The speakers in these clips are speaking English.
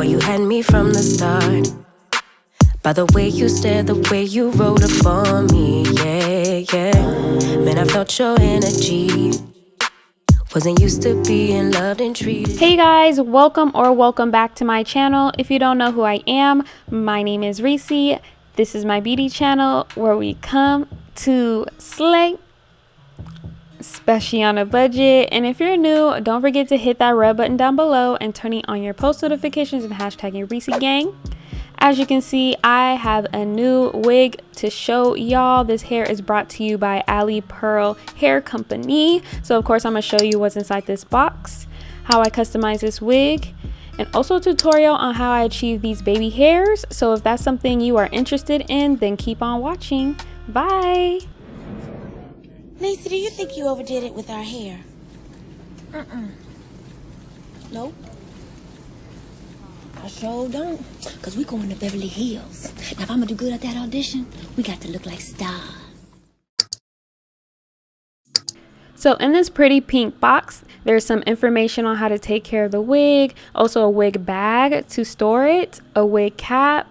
Boy, you had me from the start. By the way you stared, the way you rolled up on me, yeah, yeah. Man, I felt your energy. Wasn't used to being loved and treated. Hey guys, welcome back to my channel. If you don't know who I am, my name is Reesie. This is my beauty channel where we come to slay, especially on a budget. And if you're new, don't forget to hit that red button down below and turning on your post notifications and hashtagging Reesie Gang. As you can see, I have a new wig to show y'all. This hair is brought to you by Alipearl Hair Company. So of course I'm gonna show you what's inside this box, how I customize this wig, and also a tutorial on how I achieve these baby hairs. So if that's something you are interested in, then keep on watching. Bye. Lisa, do you think you overdid it with our hair? Nope. I sure don't. Because we going to Beverly Hills. Now, if I'm going to do good at that audition, we got to look like stars. So in this pretty pink box, there's some information on how to take care of the wig, also a wig bag to store it, a wig cap,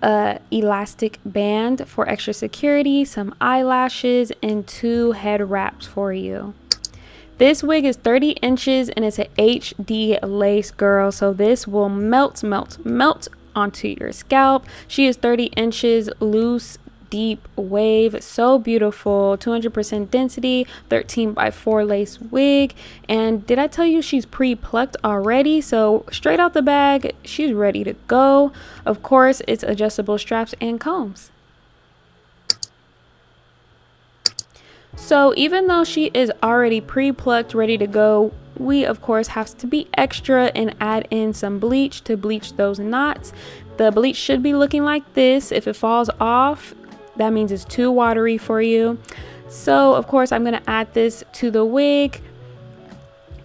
a elastic band for extra security, some eyelashes, and 2 head wraps for you. This wig is 30 inches and it's an HD lace, girl. So this will melt onto your scalp. She is 30 inches loose, deep wave, so beautiful. 200% density, 13x4 lace wig. And did I tell you she's pre-plucked already? So straight out the bag, she's ready to go. Of course, it's adjustable straps and combs. So even though she is already pre-plucked, ready to go, we of course have to be extra and add in some bleach to bleach those knots. The bleach should be looking like this. If it falls off, that means it's too watery for you. So of course I'm going to add this to the wig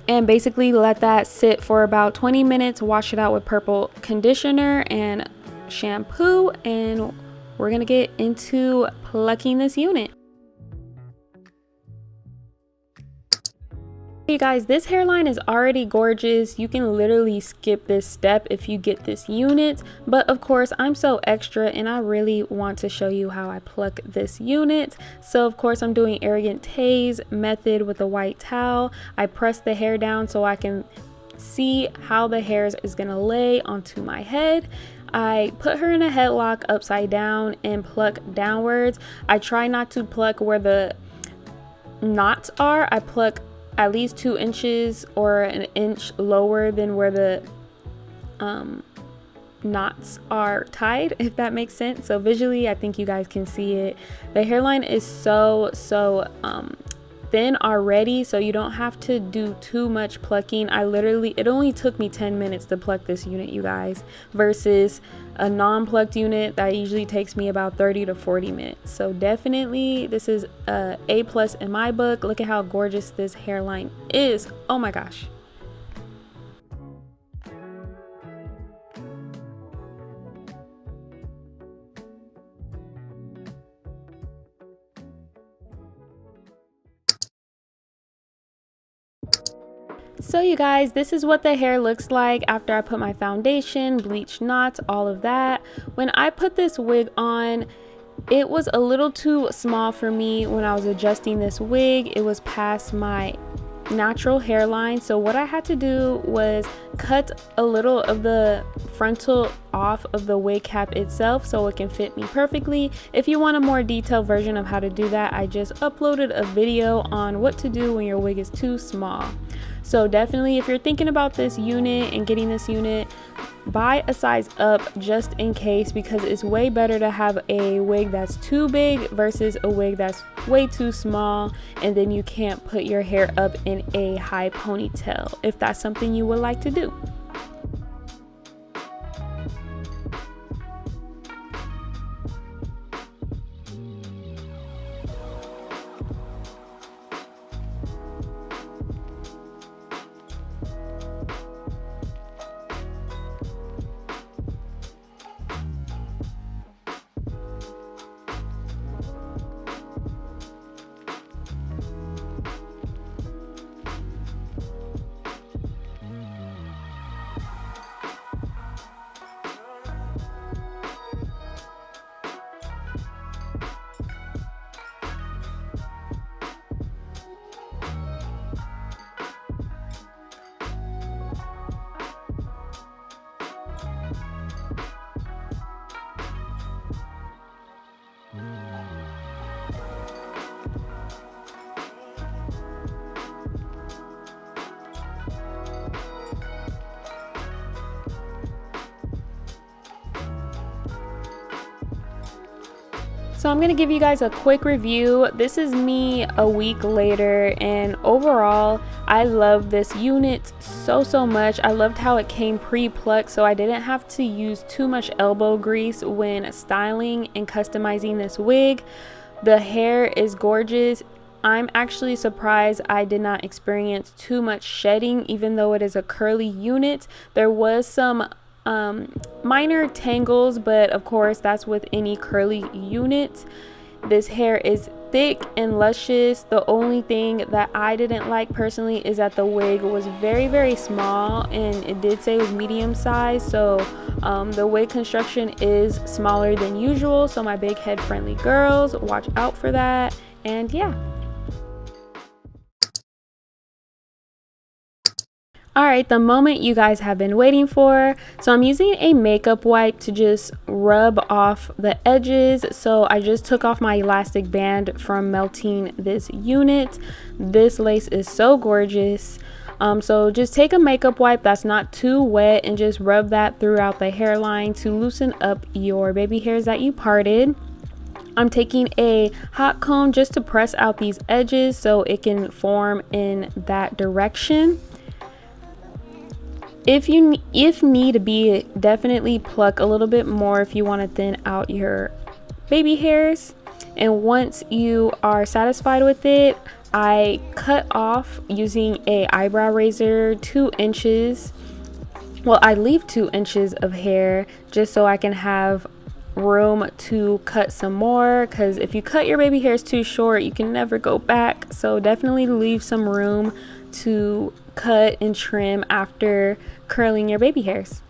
and basically let that sit for about 20 minutes. Wash it out with purple conditioner and shampoo, and we're going to get into plucking this unit. You guys, this hairline is already gorgeous. You can literally skip this step if you get this unit, but of course I'm so extra and I really want to show you how I pluck this unit. So of course I'm doing arrogant tase method with a white towel. I press the hair down so I can see how the hairs is gonna lay onto my head. I put her in a headlock upside down and pluck downwards. I try not to pluck where the knots are. I pluck at least 2 inches or an inch lower than where the knots are tied, if that makes sense. So visually I think you guys can see it. The hairline is so thin already, so you don't have to do too much plucking. It only took me 10 minutes to pluck this unit, you guys, versus a non-plucked unit that usually takes me about 30 to 40 minutes. So definitely this is a A+ in my book. Look at how gorgeous this hairline is. Oh my gosh. So you guys, this is what the hair looks like after I put my foundation, bleach knots, all of that. When I put this wig on, it was a little too small for me. When I was adjusting this wig, it was past my natural hairline. So what I had to do was cut a little of the frontal off of the wig cap itself so it can fit me perfectly. If you want a more detailed version of how to do that, I just uploaded a video on what to do when your wig is too small. So definitely, if you're thinking about this unit and getting this unit, buy a size up just in case, because it's way better to have a wig that's too big versus a wig that's way too small, and then you can't put your hair up in a high ponytail if that's something you would like to do. So I'm going to give you guys a quick review. This is me a week later, and overall I love this unit so much. I loved how it came pre-plucked, so I didn't have to use too much elbow grease when styling and customizing this wig. The hair is gorgeous. I'm actually surprised I did not experience too much shedding, even though it is a curly unit. There was some minor tangles, but of course that's with any curly unit. This hair is thick and luscious. The only thing that I didn't like personally is that the wig was very small, and it did say it was medium size, so the wig construction is smaller than usual, so my big head friendly girls, watch out for that. And yeah. Alright, the moment you guys have been waiting for. So I'm using a makeup wipe to just rub off the edges. So I just took off my elastic band from melting this unit. This lace is so gorgeous. So just take a makeup wipe that's not too wet and just rub that throughout the hairline to loosen up your baby hairs that you parted. I'm taking a hot comb just to press out these edges so it can form in that direction. If need be, definitely pluck a little bit more if you want to thin out your baby hairs. And once you are satisfied with it, I cut off using a eyebrow razor 2 inches. Well, I leave 2 inches of hair just so I can have room to cut some more, because if you cut your baby hairs too short, you can never go back. So definitely leave some room to cut and trim after curling your baby hairs.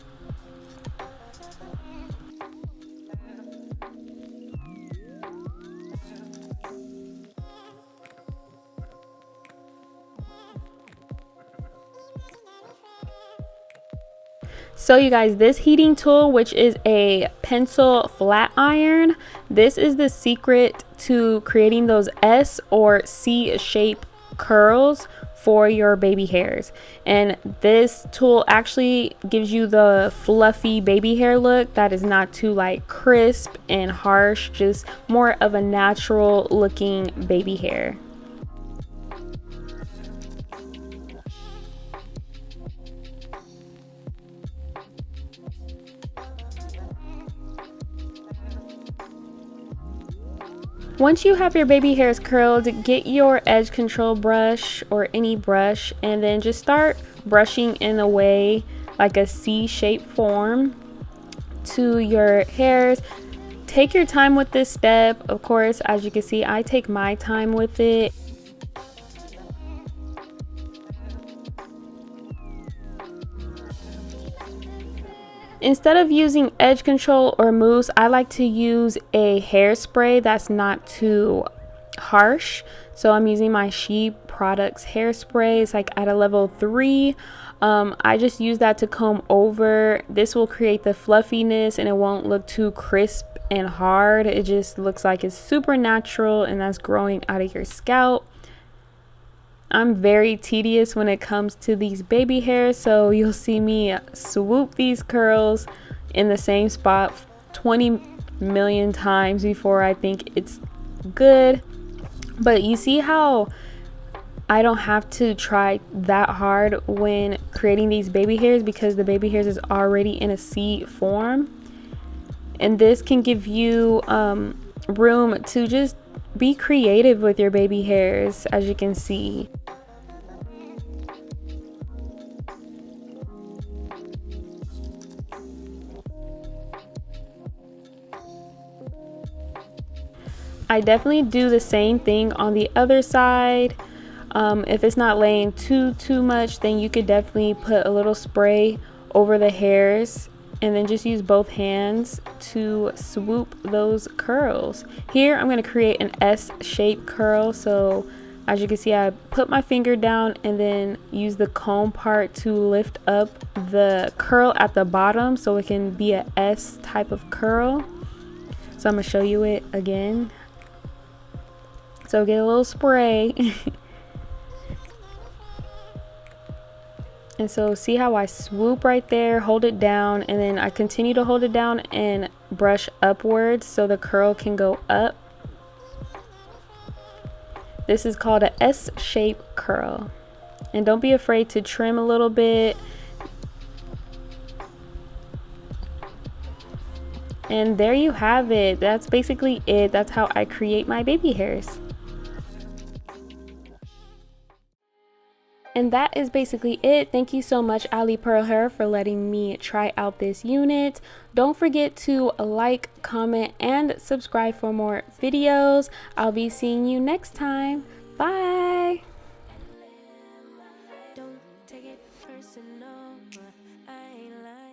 So you guys, this heating tool, which is a pencil flat iron, this is the secret to creating those S or C shape curls for your baby hairs. And this tool actually gives you the fluffy baby hair look that is not too like crisp and harsh, just more of a natural looking baby hair. Once you have your baby hairs curled, get your edge control brush or any brush and then just start brushing in a way like a C-shaped form to your hairs. Take your time with this step. Of course, as you can see, I take my time with it. Instead of using edge control or mousse, I like to use a hairspray that's not too harsh. So I'm using my She Products hairspray. It's like at a level 3. I just use that to comb over. This will create the fluffiness and it won't look too crisp and hard. It just looks like it's super natural and that's growing out of your scalp. I'm very tedious when it comes to these baby hairs, so you'll see me swoop these curls in the same spot 20 million times before I think it's good. But you see how I don't have to try that hard when creating these baby hairs because the baby hairs is already in a C form. And this can give you room to just be creative with your baby hairs, as you can see. I definitely do the same thing on the other side. If it's not laying too much, then you could definitely put a little spray over the hairs and then just use both hands to swoop those curls. Here I'm going to create an S-shaped curl, so as you can see I put my finger down and then use the comb part to lift up the curl at the bottom so it can be a S type of curl. So I'm going to show you it again. So get a little spray. And so see how I swoop right there, hold it down, and then I continue to hold it down and brush upwards so the curl can go up. This is called a S-shape curl. And don't be afraid to trim a little bit. And there you have it. That's basically it. That's how I create my baby hairs. And that is basically it. Thank you so much, Alipearl Hair, for letting me try out this unit. Don't forget to like, comment, and subscribe for more videos. I'll be seeing you next time. Bye. Don't take it personal, but I ain't lying.